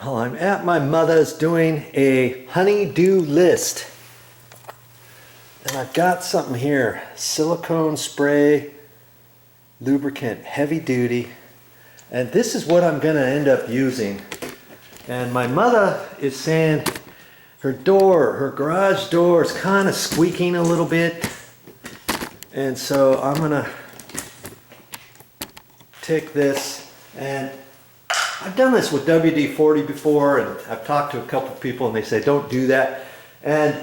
Well, I'm at my mother's doing a honey-do list. And I've got something here. Silicone spray lubricant, heavy duty. And this is what I'm going to end up using. And my mother is saying her garage door is kind of squeaking a little bit. And so I'm going to take this, and I've done this with WD-40 before, and I've talked to a couple people and they say don't do that. And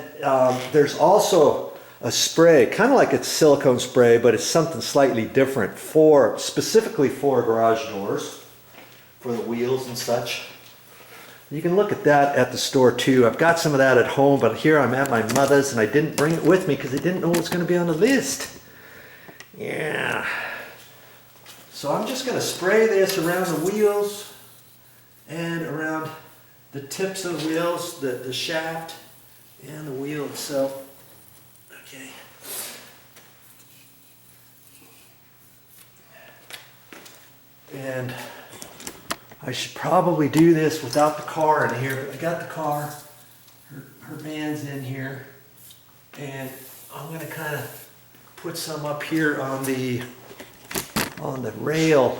there's also a spray, kind of like it's silicone spray, but it's something slightly different specifically for garage doors, for the wheels and such. You can look at that at the store too. I've got some of that at home, but here I'm at my mother's and I didn't bring it with me because I didn't know it was going to be on the list. Yeah. So I'm just going to spray this around the wheels and around the tips of the wheels, the shaft and the wheel itself. Okay. And I should probably do this without the car in here. I got the car, her van's in here, and I'm going to kind of put some up here on the rail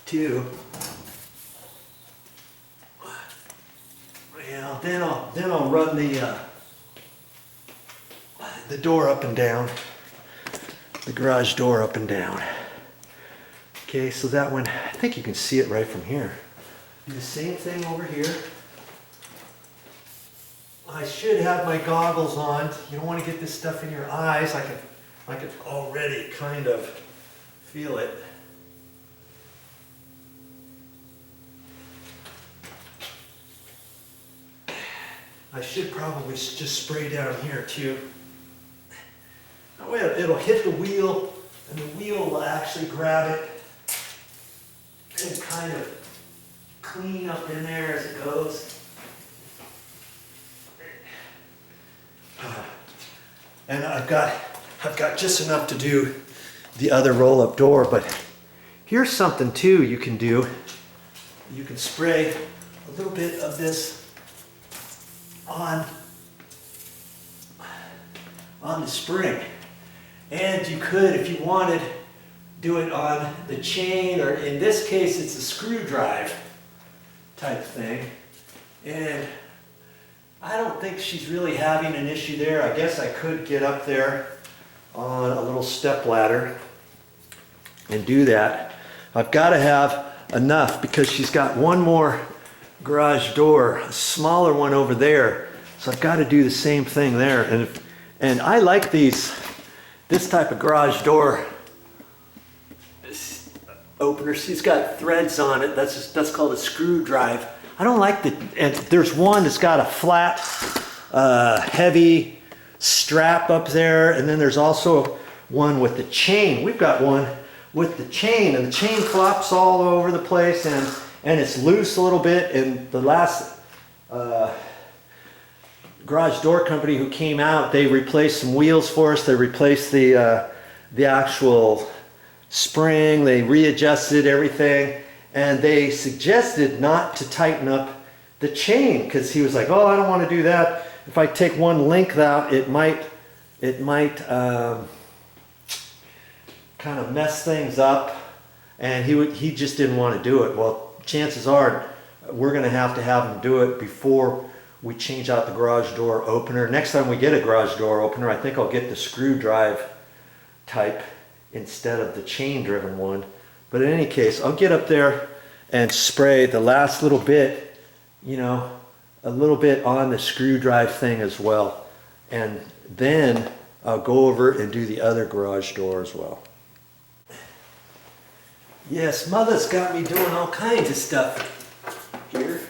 too. Well, then I'll run the door up and down, the garage door up and down. Okay, so that one, I think you can see it right from here. Do the same thing over here. I should have my goggles on. You don't want to get this stuff in your eyes. I can already kind of feel it. I should probably just spray down here too. That way it'll hit the wheel and the wheel will actually grab it and kind of clean up in there as it goes. And I've got just enough to do the other roll-up door, but here's something too you can do. You can spray a little bit of this on the spring, and you could, if you wanted, do it on the chain, or in this case it's a screw drive type thing. And I don't think she's really having an issue there. I guess I could get up there on a little step ladder and do that. I've got to have enough because she's got one more garage door, a smaller one over there, so I've got to do the same thing there. And I like this type of garage door opener. She's got threads on it. That's called a screw drive. I don't like and there's one that's got a flat, heavy strap up there, and then there's also one with the chain. We've got one with the chain, and the chain flops all over the place, and it's loose a little bit. And the last garage door company who came out, they replaced some wheels for us. They replaced the actual spring. They readjusted everything, and they suggested not to tighten up the chain because he was like, oh, I don't want to do that. If I take one link out, it might kind of mess things up, and he just didn't want to do it. Well, chances are we're going to have him do it before we change out the garage door opener. Next time we get a garage door opener, I think I'll get the screw drive type instead of the chain driven one. But in any case, I'll get up there and spray the last little bit, a little bit on the screw drive thing as well. And then I'll go over and do the other garage door as well. Yes, Mother's got me doing all kinds of stuff here.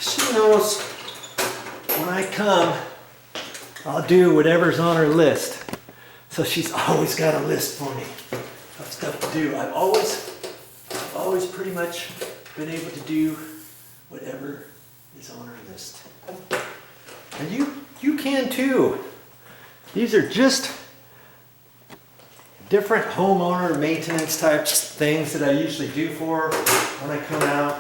She knows when I come, I'll do whatever's on her list. So she's always got a list for me of stuff to do. I've always pretty much been able to do whatever is on her list. And you can too. These are just different homeowner maintenance type things that I usually do for when I come out.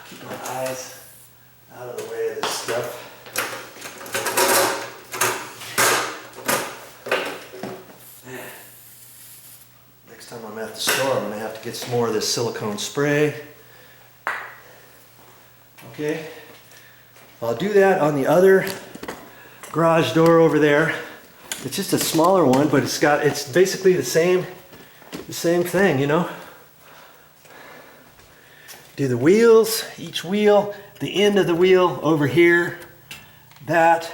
Keep my eyes out of the way of this stuff. Next time I'm at the store, I'm going to have to get some more of this silicone spray. Okay, I'll do that on the other garage door over there. It's just a smaller one, but it's basically the same thing, you know. Do the wheels, each wheel, the end of the wheel over here, that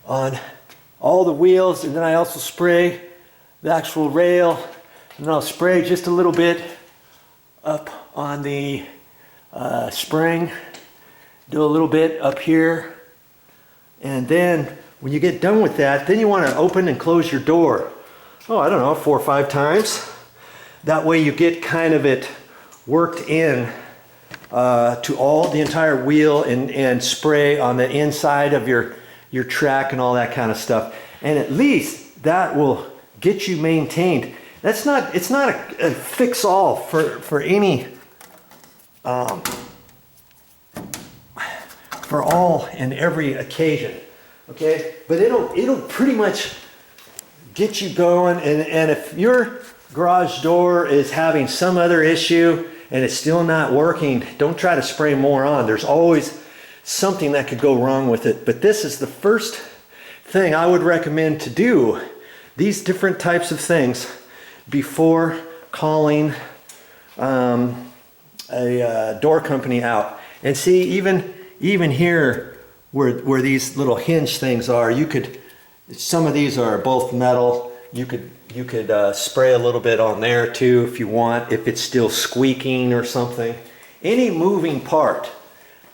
on all the wheels, and then I also spray the actual rail, and then I'll spray just a little bit up on the spring, do a little bit up here, and then when you get done with that, then you want to open and close your door. Oh, I don't know, 4 or 5 times. That way you get kind of it worked in to all the entire wheel and spray on the inside of your track and all that kind of stuff. And at least that will get you maintained. It's not a fix-all for any for all and every occasion, okay? But it'll pretty much get you going. And if your garage door is having some other issue and it's still not working, don't try to spray more on. There's always something that could go wrong with it. But this is the first thing I would recommend to do, these different types of things, before calling a door company out. And see, even here where these little hinge things are, some of these are both metal. You could spray a little bit on there too if you want, if it's still squeaking or something. Any moving part,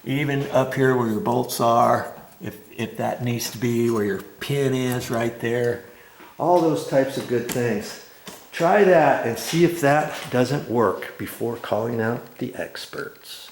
even up here where your bolts are, if that needs to be where your pin is right there, all those types of good things. Try that and see if that doesn't work before calling out the experts.